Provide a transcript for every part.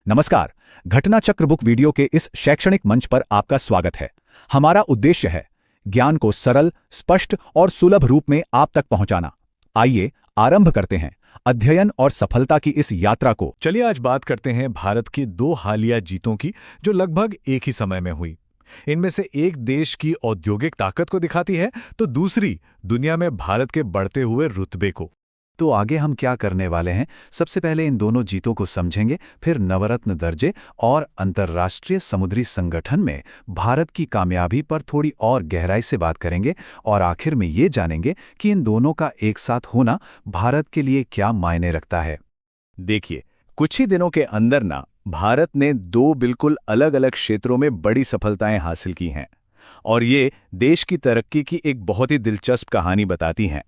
नमस्कार। घटना चक्र बुक वीडियो के इस शैक्षणिक मंच पर आपका स्वागत है। हमारा उद्देश्य है ज्ञान को सरल, स्पष्ट और सुलभ रूप में आप तक पहुंचाना। आइए आरंभ करते हैं अध्ययन और सफलता की इस यात्रा को। चलिए आज बात करते हैं भारत की दो हालिया जीतों की, जो लगभग एक ही समय में हुई। इनमें से एक देश की औद्योगिक ताकत को दिखाती है, तो दूसरी दुनिया में भारत के बढ़ते हुए रुतबे को। तो आगे हम क्या करने वाले हैं? सबसे पहले इन दोनों जीतों को समझेंगे, फिर नवरत्न दर्जे और अंतर्राष्ट्रीय समुद्री संगठन में भारत की कामयाबी पर थोड़ी और गहराई से बात करेंगे और आखिर में ये जानेंगे कि इन दोनों का एक साथ होना भारत के लिए क्या मायने रखता है। देखिए, कुछ ही दिनों के अंदर भारत ने दो बिल्कुल अलग अलग क्षेत्रों में बड़ी सफलताएं हासिल की हैं, और ये देश की तरक्की की एक बहुत ही दिलचस्प कहानी बताती हैं।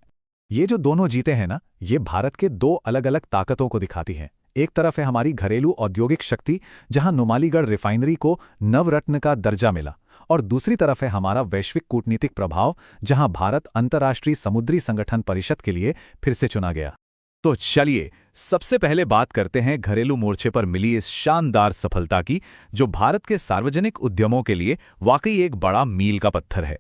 ये जो दोनों जीते हैं ये भारत के दो अलग अलग ताकतों को दिखाती हैं। एक तरफ है हमारी घरेलू औद्योगिक शक्ति, जहां नुमालीगढ़ रिफाइनरी को नवरत्न का दर्जा मिला, और दूसरी तरफ है हमारा वैश्विक कूटनीतिक प्रभाव, जहां भारत अंतर्राष्ट्रीय समुद्री संगठन परिषद के लिए फिर से चुना गया। तो चलिए सबसे पहले बात करते हैं घरेलू मोर्चे पर मिली इस शानदार सफलता की, जो भारत के सार्वजनिक उद्यमों के लिए वाकई एक बड़ा मील का पत्थर है।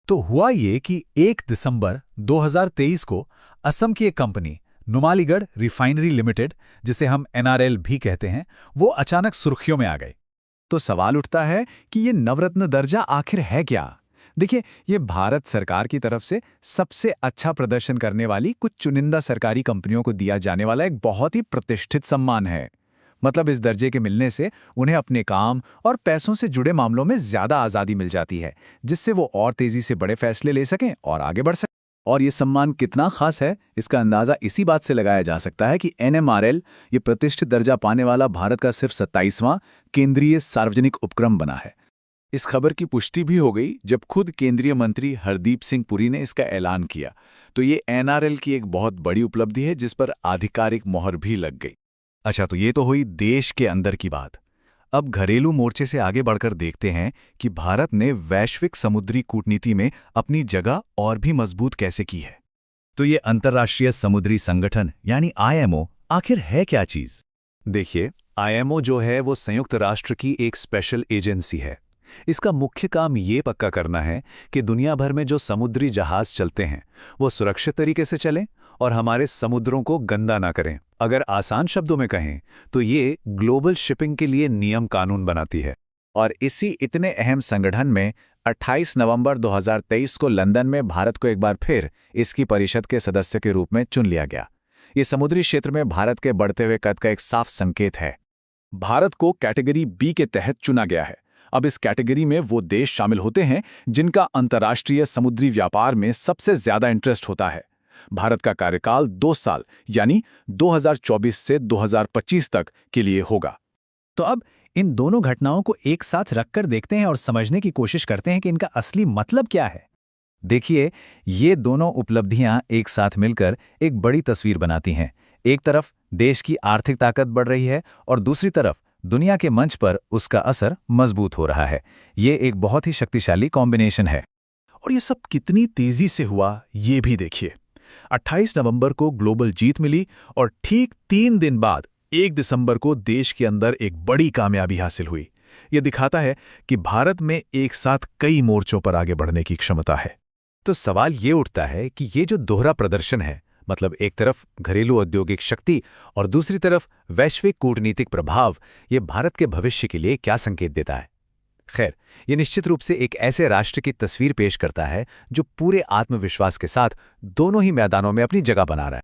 तो हुआ ये कि 1 दिसंबर 2023 को असम की एक कंपनी नुमालीगढ़ रिफाइनरी लिमिटेड, जिसे हम NRL भी कहते हैं, वो अचानक सुर्खियों में आ गई। तो सवाल उठता है कि ये नवरत्न दर्जा आखिर है क्या? देखिए, ये भारत सरकार की तरफ से सबसे अच्छा प्रदर्शन करने वाली कुछ चुनिंदा सरकारी कंपनियों को दिया जाने वाला एक बहुत ही प्रतिष्ठित सम्मान है। मतलब इस दर्जे के मिलने से उन्हें अपने काम और पैसों से जुड़े मामलों में ज्यादा आज़ादी मिल जाती है, जिससे वो और तेजी से बड़े फैसले ले सकें और आगे बढ़ सकें। और ये सम्मान कितना खास है, इसका अंदाजा इसी बात से लगाया जा सकता है कि NMRL, ये प्रतिष्ठित दर्जा पाने वाला भारत का सिर्फ 27वां केंद्रीय सार्वजनिक उपक्रम बना है। इस खबर की पुष्टि भी हो गई जब खुद केंद्रीय मंत्री हरदीप सिंह पुरी ने इसका ऐलान किया। तो ये NRL की एक बहुत बड़ी उपलब्धि है, जिस पर आधिकारिक मोहर भी लग गई। अच्छा, तो ये तो हुई देश के अंदर की बात। अब घरेलू मोर्चे से आगे बढ़कर देखते हैं कि भारत ने वैश्विक समुद्री कूटनीति में अपनी जगह और भी मजबूत कैसे की है। तो ये अंतर्राष्ट्रीय समुद्री संगठन यानी IMO आखिर है क्या चीज? देखिए, IMO जो है वो संयुक्त राष्ट्र की एक स्पेशल एजेंसी है। इसका मुख्य काम ये पक्का करना है कि दुनिया भर में जो समुद्री जहाज चलते हैं वो सुरक्षित तरीके से चलें और हमारे समुद्रों को गंदा ना करें। अगर आसान शब्दों में कहें तो ये ग्लोबल शिपिंग के लिए नियम कानून बनाती है। और इसी इतने अहम संगठन में 28 नवंबर 2023 को लंदन में भारत को एक बार फिर इसकी परिषद के सदस्य के रूप में चुन लिया गया। ये समुद्री क्षेत्र में भारत के बढ़ते हुए कद का एक साफ संकेत है। भारत को कैटेगरी B के तहत चुना गया है। अब इस कैटेगरी में वो देश शामिल होते हैं जिनका अंतर्राष्ट्रीय समुद्री व्यापार में सबसे ज्यादा इंटरेस्ट होता है। भारत का कार्यकाल 2 साल यानी 2024 से 2025 तक के लिए होगा। तो अब इन दोनों घटनाओं को एक साथ रखकर देखते हैं और समझने की कोशिश करते हैं कि इनका असली मतलब क्या है। देखिए, ये दोनों उपलब्धियां एक साथ मिलकर एक बड़ी तस्वीर बनाती हैं। एक तरफ देश की आर्थिक ताकत बढ़ रही है और दूसरी तरफ दुनिया के मंच पर उसका असर मजबूत हो रहा है। ये एक बहुत ही शक्तिशाली कॉम्बिनेशन है। और ये सब कितनी तेजी से हुआ, ये भी देखिए। 28 नवंबर को ग्लोबल जीत मिली और ठीक 3 दिन बाद 1 दिसंबर को देश के अंदर एक बड़ी कामयाबी हासिल हुई। ये दिखाता है कि भारत में एक साथ कई मोर्चों पर आगे बढ़ने की क्षमता है। तो सवाल ये उठता है कि ये जो दोहरा प्रदर्शन है, मतलब एक तरफ घरेलू औद्योगिक शक्ति और दूसरी तरफ वैश्विक कूटनीतिक प्रभाव, ये भारत के भविष्य के लिए क्या संकेत देता है? खैर, ये निश्चित रूप से एक ऐसे राष्ट्र की तस्वीर पेश करता है जो पूरे आत्मविश्वास के साथ दोनों ही मैदानों में अपनी जगह बना रहा है।